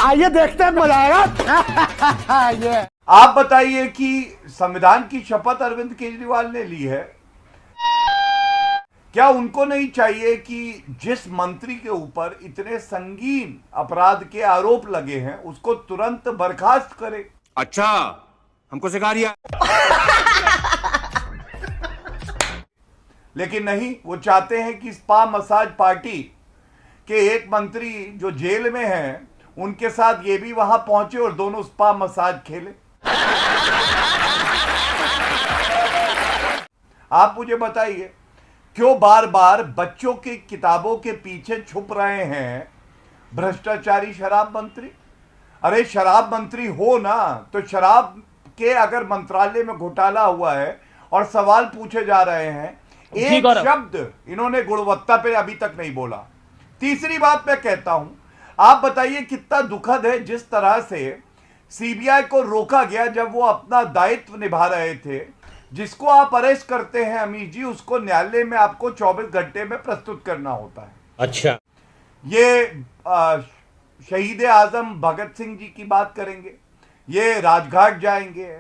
आइए देखते हैं, मजा आएगा। ये आप बताइए कि संविधान की शपथ अरविंद केजरीवाल ने ली है, क्या उनको नहीं चाहिए कि जिस मंत्री के ऊपर इतने संगीन अपराध के आरोप लगे हैं उसको तुरंत बर्खास्त करे? अच्छा, हमको सिखा दिया। लेकिन नहीं, वो चाहते हैं कि स्पा मसाज पार्टी के एक मंत्री जो जेल में हैं उनके साथ ये भी वहां पहुंचे और दोनों स्पा मसाज खेले। आप मुझे बताइए, क्यों बार बार बच्चों की किताबों के पीछे छुप रहे हैं भ्रष्टाचारी शराब मंत्री? अरे शराब मंत्री हो ना, तो शराब के अगर मंत्रालय में घोटाला हुआ है और सवाल पूछे जा रहे हैं, एक शब्द इन्होंने गुणवत्ता पे अभी तक नहीं बोला। तीसरी बात मैं कहता हूं, आप बताइए कितना दुखद है जिस तरह से सीबीआई को रोका गया जब वो अपना दायित्व निभा रहे थे। जिसको आप अरेस्ट करते हैं अमीश जी, उसको न्यायालय में आपको 24 घंटे में प्रस्तुत करना होता है। अच्छा, ये शहीद आजम भगत सिंह जी की बात करेंगे, ये राजघाट जाएंगे,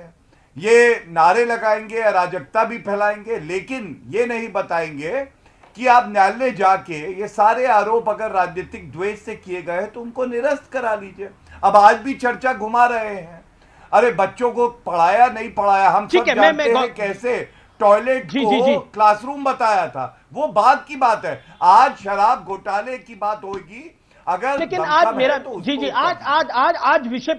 ये नारे लगाएंगे, अराजकता भी फैलाएंगे, लेकिन ये नहीं बताएंगे कि आप न्यायालय जाके ये सारे आरोप अगर राजनीतिक द्वेष से किए गए हैं तो उनको निरस्त करा लीजिए। अब आज भी चर्चा घुमा रहे हैं, अरे बच्चों को पढ़ाया नहीं पढ़ाया, हम सब जानते हैं कैसे टॉयलेट को क्लासरूम बताया था, वो बात की बात है। आज शराब घोटाले की बात होगी अगर, लेकिन आज मेरा आज विषय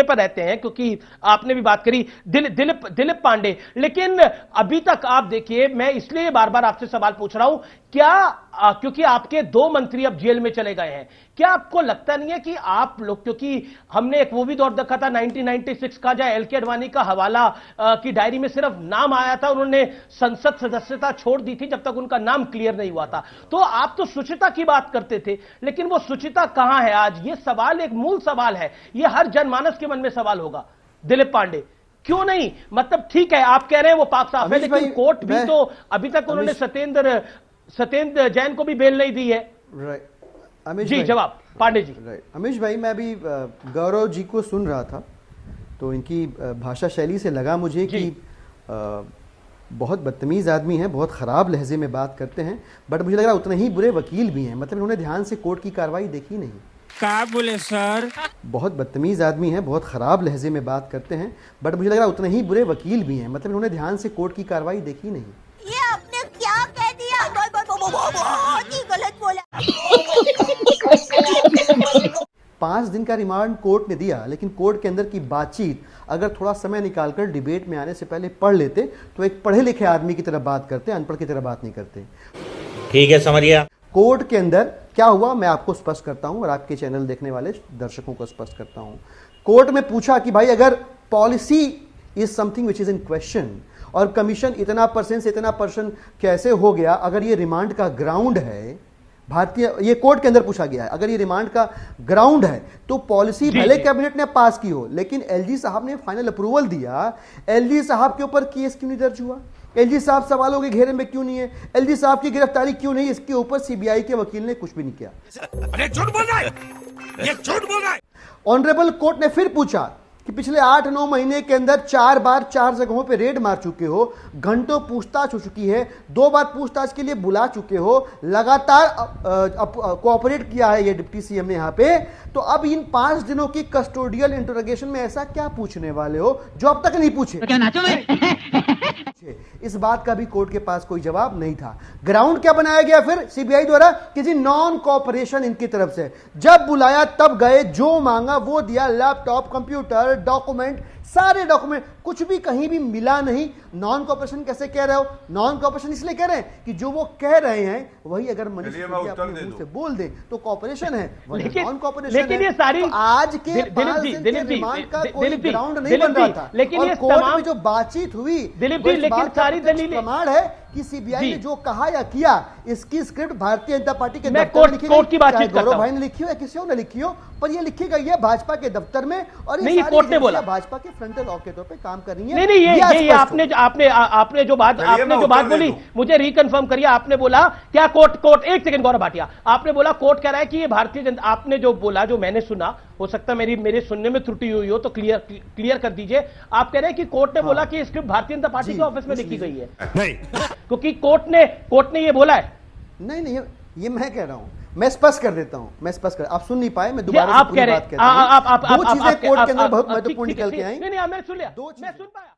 पर रहते हैं, क्योंकि आपने भी बात करी दिलीप पांडे। लेकिन अभी तक आप देखिए, मैं इसलिए बार बार आपसे सवाल पूछ रहा हूं, क्या क्योंकि आपके 2 मंत्री अब जेल में चले गए हैं, क्या आपको लगता नहीं है कि आप लोग, क्योंकि हमने एक वो भी दौर देखा था 1996 का, जहां एल के अडवाणी का हवाला की डायरी में सिर्फ नाम आया था, उन्होंने संसद सदस्यता छोड़ दी थी जब तक उनका नाम क्लियर नहीं हुआ था। तो आप तो शुचिता की बात करते थे, लेकिन वो शुचिता कहां है आज? ये सवाल एक मूल सवाल है, ये हर जनमानस के मन में सवाल होगा। दिलीप पांडे क्यों नहीं? मतलब ठीक है, आप कह रहे हैं वो पाक साफ है, लेकिन कोर्ट भी तो अभी तक उन्होंने सत्येंद्र जैन को भी बेल नहीं दी है। अमीश जी, जवाब पांडे जी। अमीश भाई, मैं भी गौरव जी को सुन रहा था, तो इनकी भाषा शैली से लगा मुझे कि बहुत बदतमीज आदमी हैं, बहुत खराब लहजे में बात करते हैं, बट मुझे लग रहा उतने ही बुरे वकील भी हैं। मतलब इन्होंने ध्यान से कोर्ट की कार्रवाई देखी नहीं। क्या बोले सर? बहुत बदतमीज आदमी हैं, बहुत खराब लहजे में बात करते हैं, बट मुझे लग रहा उतने ही बुरे वकील भी हैं। मतलब इन्होंने ध्यान से कोर्ट की कार्रवाई देखी नहीं। ये आपने क्या कह दिया? बहुत ही गलत बोला। 5 दिन का रिमांड कोर्ट ने दिया, लेकिन कोर्ट के अंदर की बातचीत अगर थोड़ा समय निकालकर डिबेट में आने से पहले पढ़ लेते तो एक पढ़े लिखे आदमी की तरह बात करते, अनपढ़ की तरह बात नहीं करते। ठीक है, समझ गया। कोर्ट के अंदर क्या हुआ मैं आपको स्पष्ट करता हूं और आपके चैनल देखने वाले दर्शकों को स्पष्ट करता हूं। कोर्ट में पूछा कि भाई अगर policy is something which is in question और कमीशन इतना % से इतना % कैसे हो गया, अगर ये रिमांड का ग्राउंड है, भारतीय ये कोर्ट के अंदर पूछा गया है, अगर ये रिमांड का ग्राउंड है तो पॉलिसी भले कैबिनेट ने पास की हो, लेकिन एलजी साहब ने फाइनल अप्रूवल दिया, एलजी साहब के ऊपर केस क्यों नहीं दर्ज हुआ? एलजी साहब सवालों के घेरे में क्यों नहीं है? एलजी साहब की गिरफ्तारी क्यों नहीं? इसके ऊपर सीबीआई के वकील ने कुछ भी नहीं किया। अरे झूठ बोल रहा है, ये झूठ बोल रहा है। ऑनरेबल कोर्ट ने फिर पूछा कि पिछले 8-9 महीने के अंदर 4 बार 4 जगहों पे रेड मार चुके हो, घंटों पूछताछ हो चुकी है, 2 बार पूछताछ के लिए बुला चुके हो, लगातार कोऑपरेट किया है ये डिप्टी सीएम ने यहाँ पे, तो अब इन 5 दिनों की कस्टोडियल इंटरोगेशन में ऐसा क्या पूछने वाले हो जो अब तक नहीं पूछे? क्या नाचो मैं? इस बात का भी कोर्ट के पास कोई जवाब नहीं था। ग्राउंड क्या बनाया गया फिर सीबीआई द्वारा? किसी नॉन कोऑपरेशन इनकी तरफ से, जब बुलाया तब गए, जो मांगा वो दिया, लैपटॉप, कंप्यूटर, डॉक्यूमेंट, सारे डॉक्यूमेंट, कुछ भी कहीं भी मिला नहीं। नॉन कोऑपरेशन कैसे कह रहे हो? नॉन कोऑपरेशन इसलिए कह रहे हैं कि जो वो कह रहे हैं वही अगर मनीष अपने मुंह से बोल दे तो कोऑपरेशन है, नॉन कोऑपरेशन है। लेकिन ये सारी तो आज के 5 दिन के रिमांड का कोई ग्राउंड नहीं बन रहा था, लेकिन ये कोर्ट में जो बातचीत हुई, लेकिन सारी दलीलें प्रमाण है कि सीबीआई ने जो कहा या किया, इसकी स्क्रिप्ट भारतीय जनता पार्टी के दफ्तर में कोर्ट की बातचीत गौरव भाई ने लिखी हो या किसी और ने लिखी हो, पर ये लिखी गई है भाजपा के दफ्तर में, और ये कोर्ट ने बोला भाजपा के फ्रंटल लॉ के तौर पे काम कर रही है। नहीं नहीं, ये आज ये स्पष्ट आपने जो बात चलिए, मैं आपने जो बात उत्तर दे बोली दूं। मुझे रिकन्फर्म करिए। आपने बोला क्या कोर्ट एक सेकंड गौरव भाटिया, आपने बोला कोर्ट कह रहा है कि ये भारतीय जनता, आपने जो बोला जो मैंने सुना, हो सकता है मेरे सुनने में त्रुटि हुई हो तो क्लियर कर दीजिए। आप कह रहे हैं कि कोर्ट ने बोला कि स्क्रिप्ट भारतीय जनता पार्टी के ऑफिस में लिखी गई है, नहीं क्योंकि कोर्ट ने ये बोला है। नहीं, ये मैं कह रहा हूं, मैं स्पष्ट कर देता हूं, मैं स्पष्ट कर, आप सुन नहीं पाए, मैं ये दोबारा से आप पूरी कह रहे बात कहता हूं। दो चीजें कोर्ट के अंदर बहुत महत्वपूर्ण ठीक, निकल के आई। नहीं, मैं सुन लिया, दो मैं चीजें। सुन पाया।